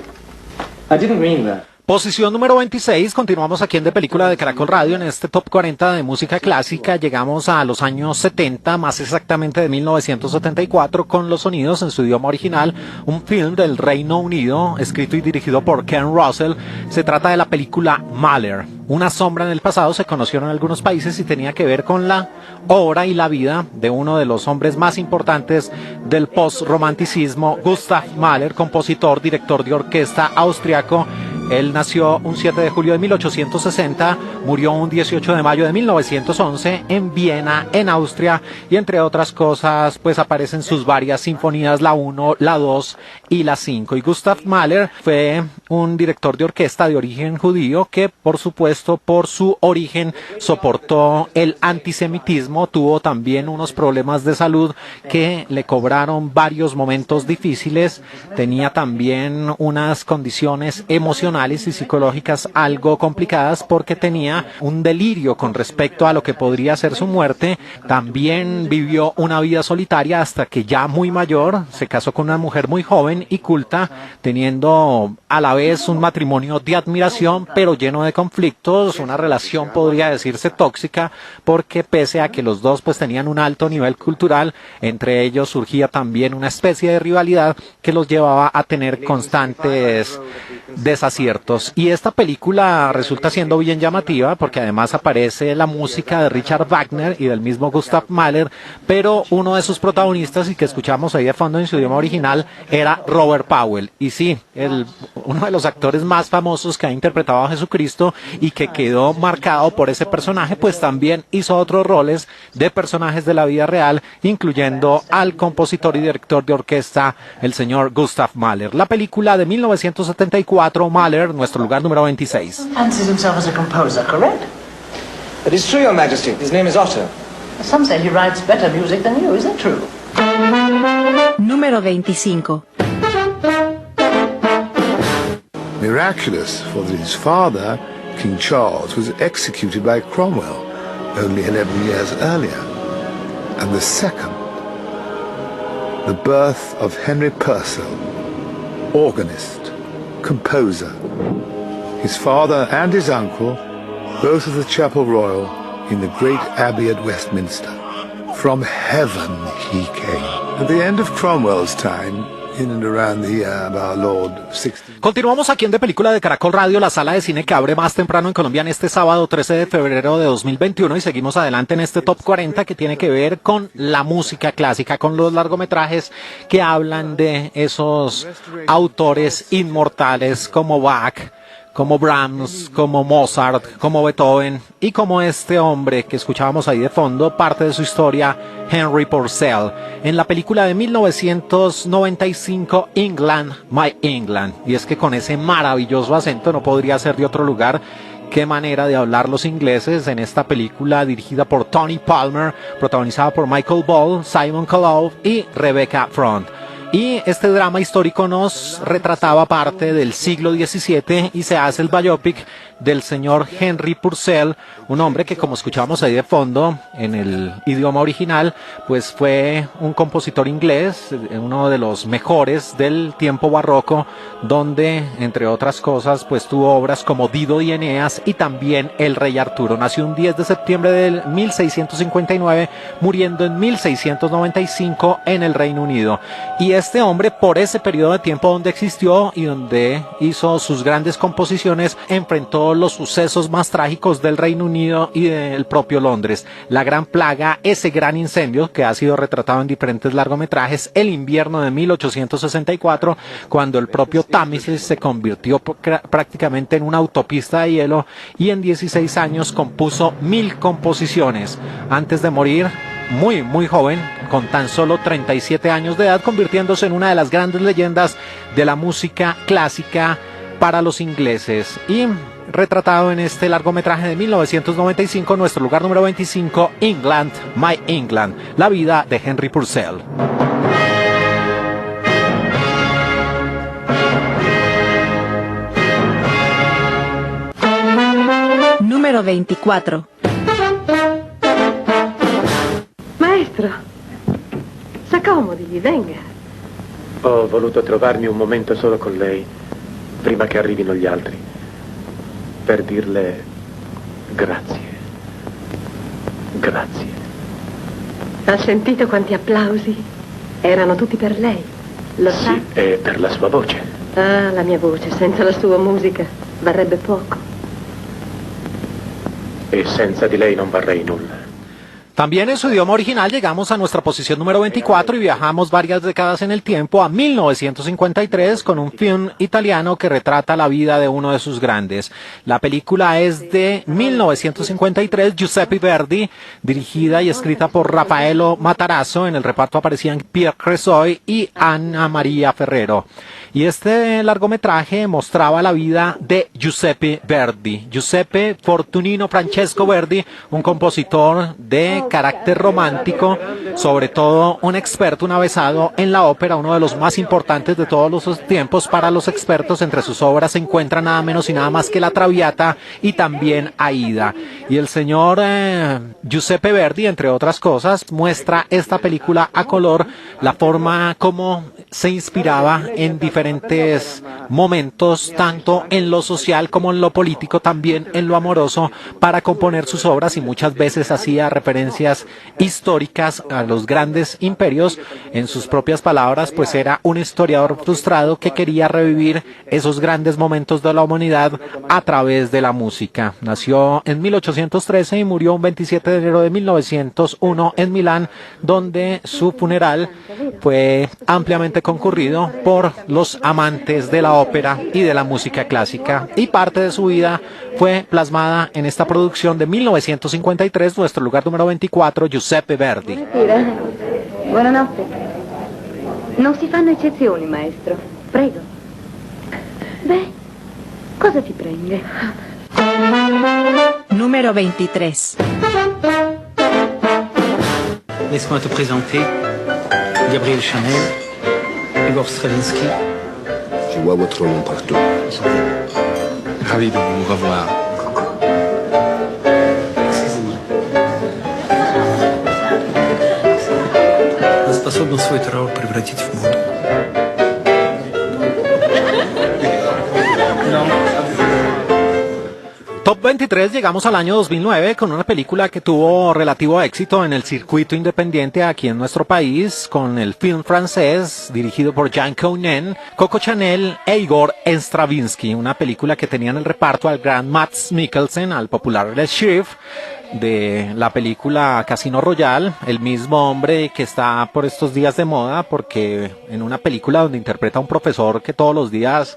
I didn't mean that. Posición número 26, continuamos aquí en De Película de Caracol Radio en este Top 40 de música clásica. Llegamos a los años 70, más exactamente de 1974, con los sonidos en su idioma original, un film del Reino Unido, escrito y dirigido por Ken Russell. Se trata de la película Mahler. Una sombra en el pasado se conoció en algunos países y tenía que ver con la obra y la vida de uno de los hombres más importantes del post-romanticismo, Gustav Mahler, compositor, director de orquesta austriaco. Él nació un 7 de julio de 1860, murió un 18 de mayo de 1911 en Viena, en Austria, y entre otras cosas, pues aparecen sus varias sinfonías, la 1, la 2 y la 5. Y Gustav Mahler fue un director de orquesta de origen judío que, por supuesto, por su origen, soportó el antisemitismo, tuvo también unos problemas de salud que le cobraron varios momentos difíciles, tenía también unas condiciones emocionales y psicológicas algo complicadas porque tenía un delirio con respecto a lo que podría ser su muerte. También vivió una vida solitaria hasta que ya muy mayor se casó con una mujer muy joven y culta, teniendo a la vez un matrimonio de admiración pero lleno de conflictos, una relación podría decirse tóxica, porque pese a que los dos pues tenían un alto nivel cultural, entre ellos surgía también una especie de rivalidad que los llevaba a tener constantes desaciertos. Y esta película resulta siendo bien llamativa porque además aparece la música de Richard Wagner y del mismo Gustav Mahler, pero uno de sus protagonistas, y que escuchamos ahí de fondo en su idioma original, era Robert Powell. Y sí, uno de los actores más famosos que ha interpretado a Jesucristo y que quedó marcado por ese personaje, pues también hizo otros roles de personajes de la vida real, incluyendo al compositor y director de orquesta, el señor Gustav Mahler. La película de 1974, Mahler, nuestro lugar número 26. Fancies himself as a composer, correct? That is true, Your Majesty. His name is Otto. Some say he writes better music than you. Is that true? Número 25. Miraculous, for that his father, King Charles, was executed by Cromwell only 11 years earlier. And the second the birth of Henry Purcell, organist, composer. His father and his uncle, both of the Chapel Royal in the great Abbey at Westminster. From heaven he came. At the end of Cromwell's time, in and around the year of our Lord 16... Continuamos aquí en De Película de Caracol Radio, la sala de cine que abre más temprano en Colombia en este sábado 13 de febrero de 2021 y seguimos adelante en este Top 40 que tiene que ver con la música clásica, con los largometrajes que hablan de esos autores inmortales como Bach, como Brahms, como Mozart, como Beethoven y como este hombre que escuchábamos ahí de fondo, parte de su historia, Henry Purcell, en la película de 1995, England, My England. Y es que con ese maravilloso acento no podría ser de otro lugar. Qué manera de hablar los ingleses en esta película dirigida por Tony Palmer, protagonizada por Michael Ball, Simon Callow y Rebecca Front. Y este drama histórico nos retrataba parte del siglo XVII y se hace el biopic del señor Henry Purcell, un hombre que, como escuchábamos ahí de fondo en el idioma original, pues fue un compositor inglés, uno de los mejores del tiempo barroco, donde, entre otras cosas, pues tuvo obras como Dido y Eneas y también El Rey Arturo. Nació un 10 de septiembre del 1659, muriendo en 1695 en el Reino Unido. Y este hombre, por ese periodo de tiempo donde existió y donde hizo sus grandes composiciones, enfrentó los sucesos más trágicos del Reino Unido y del propio Londres. La Gran Plaga, ese gran incendio que ha sido retratado en diferentes largometrajes, el invierno de 1864, cuando el propio Támesis se convirtió prácticamente en una autopista de hielo, y en 16 años compuso 1000 composiciones. Antes de morir, muy joven, con tan solo 37 años de edad, convirtiéndose en una de las grandes leyendas de la música clásica para los ingleses. Y retratado en este largometraje de 1995, nuestro lugar número 25, England, My England, la vida de Henry Purcell. Número 24. Maestro, s'accomodi, venga. Ho voluto trovarmi un momento solo con lei, prima che arrivino gli altri, per dirle grazie. Grazie. Ha sentito quanti applausi? Erano tutti per lei, lo sa? Sì, e per la sua voce. Ah, la mia voce, senza la sua musica, varrebbe poco. E senza di lei non varrei nulla. También en su idioma original llegamos a nuestra posición número 24 y viajamos varias décadas en el tiempo a 1953 con un film italiano que retrata la vida de uno de sus grandes. La película es de 1953, Giuseppe Verdi, dirigida y escrita por Raffaello Matarazzo. En el reparto aparecían Pierre Cresoy y Anna Maria Ferrero. Y este largometraje mostraba la vida de Giuseppe Verdi. Giuseppe Fortunino Francesco Verdi, un compositor de carácter romántico, sobre todo un experto, un avesado en la ópera, uno de los más importantes de todos los tiempos para los expertos. Entre sus obras se encuentra nada menos y nada más que La Traviata y también Aida. Y el señor Giuseppe Verdi, entre otras cosas, muestra esta película a color, la forma como se inspiraba en diferentes momentos, tanto en lo social como en lo político, también en lo amoroso, para componer sus obras, y muchas veces hacía referencias históricas a los grandes imperios. En sus propias palabras, pues era un historiador frustrado que quería revivir esos grandes momentos de la humanidad a través de la música. Nació en 1813 y murió un 27 de enero de 1901 en Milán, donde su funeral fue ampliamente concurrido por los amantes de la ópera y de la música clásica, y parte de su vida fue plasmada en esta producción de 1953, nuestro lugar número 24, Giuseppe Verdi. Buonanotte. Non si fanno eccezioni, maestro. Prego. Beh, cosa ti prende? Número 23. Laisse-moi te présenter Gabriel Chanel, Igor Stravinsky. Je vois votre nom partout. Ravi de vous revoir. способен свой траур превратить в моду. Top 23, llegamos al año 2009 con una película que tuvo relativo éxito en el circuito independiente aquí en nuestro país, con el film francés dirigido por Jean Caunen, Coco Chanel e Igor Stravinsky, una película que tenía en el reparto al gran Mads Mikkelsen, al popular El Sheriff de la película Casino Royale, el mismo hombre que está por estos días de moda porque en una película donde interpreta a un profesor que todos los días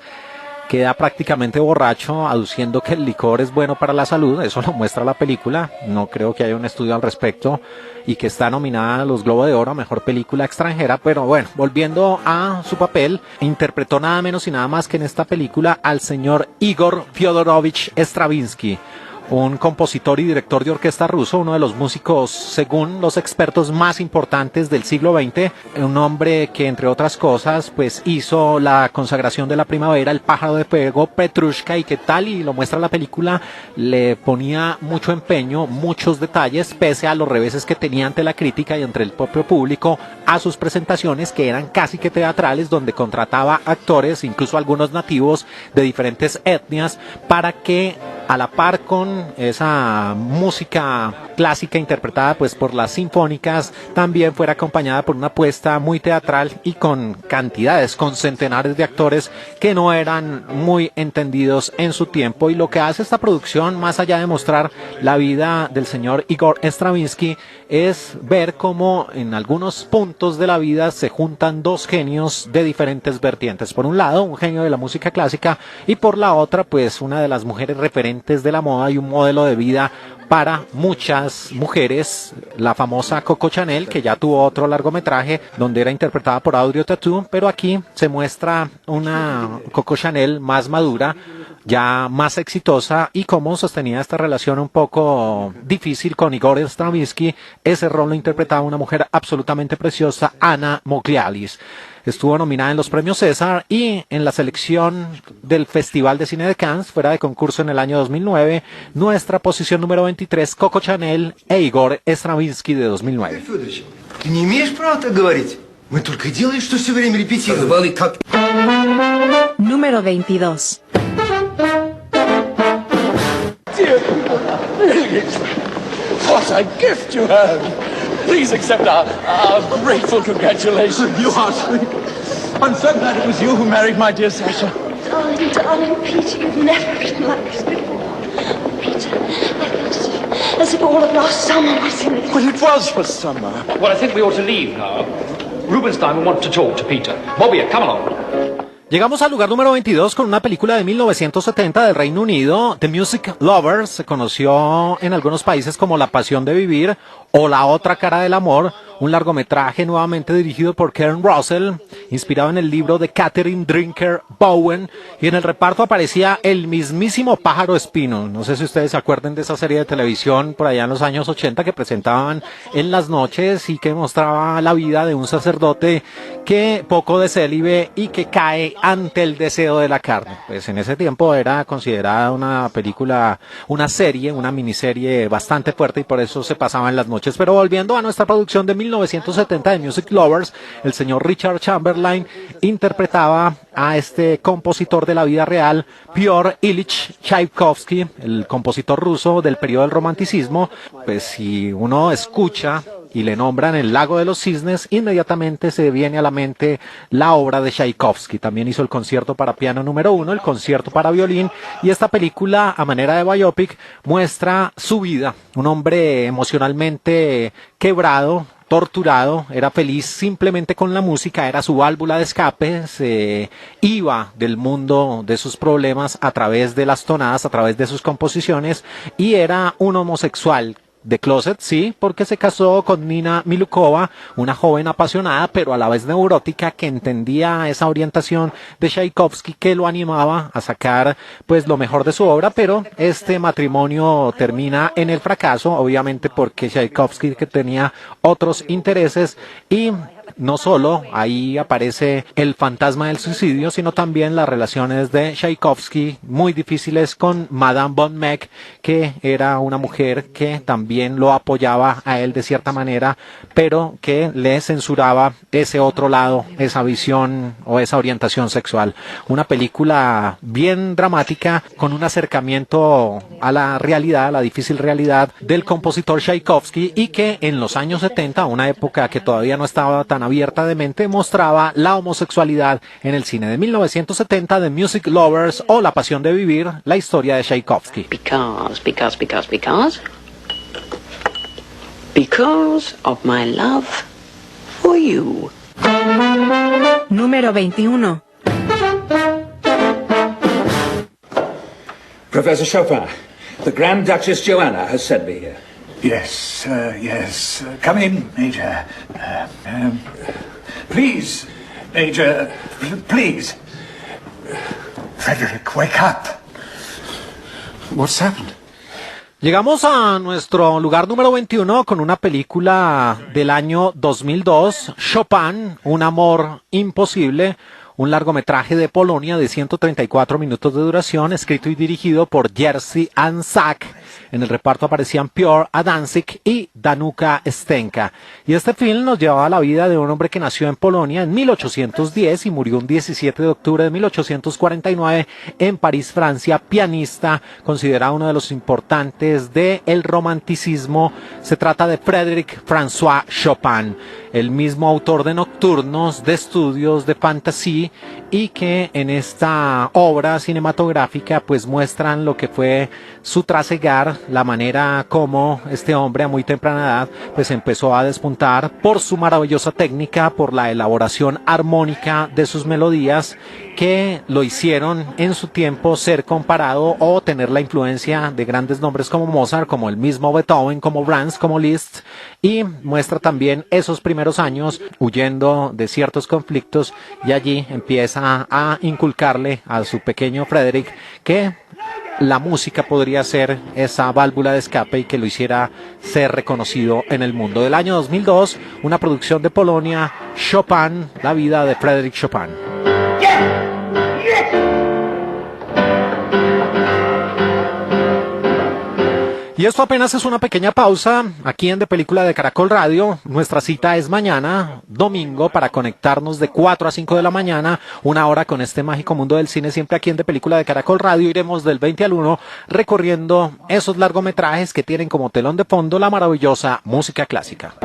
queda prácticamente borracho, aduciendo que el licor es bueno para la salud. Eso lo muestra la película. No creo que haya un estudio al respecto, y que está nominada a los Globo de Oro a Mejor Película Extranjera. Pero bueno, volviendo a su papel, interpretó nada menos y nada más que en esta película al señor Igor Fyodorovich Stravinsky, un compositor y director de orquesta ruso, uno de los músicos, según los expertos, más importantes del siglo XX, un hombre que, entre otras cosas, pues hizo la consagración de la primavera, El pájaro de fuego, Petrushka, y que tal y lo muestra la película, le ponía mucho empeño, muchos detalles, pese a los reveses que tenía ante la crítica y entre el propio público, a sus presentaciones, que eran casi que teatrales, donde contrataba actores, incluso algunos nativos de diferentes etnias, para que, a la par con esa música clásica interpretada pues por las sinfónicas, también fuera acompañada por una puesta muy teatral y con cantidades, con centenares de actores que no eran muy entendidos en su tiempo. Y lo que hace esta producción, más allá de mostrar la vida del señor Igor Stravinsky, es ver cómo en algunos puntos de la vida se juntan dos genios de diferentes vertientes. Por un lado, un genio de la música clásica, y por la otra, pues una de las mujeres referentes de la moda y un modelo de vida para muchas mujeres, la famosa Coco Chanel, que ya tuvo otro largometraje donde era interpretada por Audrey Tautou, pero aquí se muestra una Coco Chanel más madura, ya más exitosa, y cómo sostenía esta relación un poco difícil con Igor Stravinsky. Ese rol lo interpretaba una mujer absolutamente preciosa, Anna Moglialis. Estuvo nominada en los premios César y en la selección del Festival de Cine de Cannes, fuera de concurso en el año 2009, nuestra posición número 23, Coco Chanel e Igor Stravinsky de 2009. Ты не имеешь права так говорить. Мы только делаем, что все время репетируем. Número 22. Dear people, what a gift you have. Please accept our grateful congratulations. You are sweet. I'm so glad it was you who married my dear Sasha. Darling, darling Peter, you've never been like this before. Peter, I felt as if all of last summer was in it. Well, it was for summer. Well, I think we ought to leave now. Rubinstein will want to talk to Peter. Bobby, come along. Llegamos al lugar número 22 con una película de 1970 del Reino Unido, The Music Lovers. Se conoció en algunos países como La Pasión de Vivir o La Otra Cara del Amor, un largometraje nuevamente dirigido por Karen Russell, inspirado en el libro de Catherine Drinker Bowen, y en el reparto aparecía el mismísimo Pájaro Espino. No sé si ustedes se acuerdan de esa serie de televisión por allá en los años 80 que presentaban en las noches y que mostraba la vida de un sacerdote que poco de célibe y que cae ante el deseo de la carne. Pues en ese tiempo era considerada una película, una serie, una miniserie bastante fuerte, y por eso se pasaba en las noches. Pero volviendo a nuestra producción de 1970 de Music Lovers, el señor Richard Chamberlain interpretaba a este compositor de la vida real, Pyotr Ilich Tchaikovsky, el compositor ruso del periodo del romanticismo. Pues si uno escucha y le nombran El Lago de los Cisnes, inmediatamente se viene a la mente la obra de Tchaikovsky. También hizo el concierto para piano número 1, el concierto para violín, y esta película, a manera de biopic, muestra su vida. Un hombre emocionalmente quebrado, torturado, era feliz simplemente con la música, era su válvula de escape, se iba del mundo de sus problemas a través de las tonadas, a través de sus composiciones, y era un homosexual de closet, sí, porque se casó con Nina Milukova, una joven apasionada, pero a la vez neurótica, que entendía esa orientación de Tchaikovsky, que lo animaba a sacar pues lo mejor de su obra. Pero este matrimonio termina en el fracaso, obviamente porque Tchaikovsky, que tenía otros intereses, y no solo ahí aparece el fantasma del suicidio, sino también las relaciones de Tchaikovsky muy difíciles con Madame von Meck, que era una mujer que también lo apoyaba a él de cierta manera, pero que le censuraba ese otro lado, esa visión o esa orientación sexual. Una película bien dramática, con un acercamiento a la realidad, a la difícil realidad del compositor Tchaikovsky, y que en los años 70, una época que todavía no estaba tan abierta de mente, mostraba la homosexualidad en el cine. De 1970, The Music Lovers, o La Pasión de Vivir, la historia de Tchaikovsky. Because of my love for you. Número 21. Professor Chopin, the Grand Duchess Joanna has sent me here. Yes, yes. Come in, Major. Please, Major, please. Frederick, wake up. What's happened? Llegamos a nuestro lugar número 21 con una película del año 2002, Chopin, Un amor imposible, un largometraje de Polonia de 134 minutos de duración, escrito y dirigido por Jerzy Anczak. En el reparto aparecían Piotr Adamczyk y Danuta Stenka. Y este film nos llevaba a la vida de un hombre que nació en Polonia en 1810 y murió un 17 de octubre de 1849 en París, Francia, pianista, considerado uno de los importantes del romanticismo. Se trata de Frédéric François Chopin, el mismo autor de nocturnos, de estudios, de fantasía, y que en esta obra cinematográfica pues muestran lo que fue su trasegar, la manera como este hombre a muy temprana edad pues empezó a despuntar por su maravillosa técnica, por la elaboración armónica de sus melodías, que lo hicieron en su tiempo ser comparado o tener la influencia de grandes nombres como Mozart, como el mismo Beethoven, como Brahms, como Liszt, y muestra también esos primeros años huyendo de ciertos conflictos, y allí empieza a inculcarle a su pequeño Frederick que la música podría ser esa válvula de escape y que lo hiciera ser reconocido en el mundo. Del año 2002, una producción de Polonia, Chopin, la vida de Frédéric Chopin. Y esto apenas es una pequeña pausa aquí en De Película de Caracol Radio. Nuestra cita es mañana, domingo, para conectarnos de 4 a 5 de la mañana, una hora con este mágico mundo del cine, siempre aquí en De Película de Caracol Radio. Iremos del 20 al 1 recorriendo esos largometrajes que tienen como telón de fondo la maravillosa música clásica.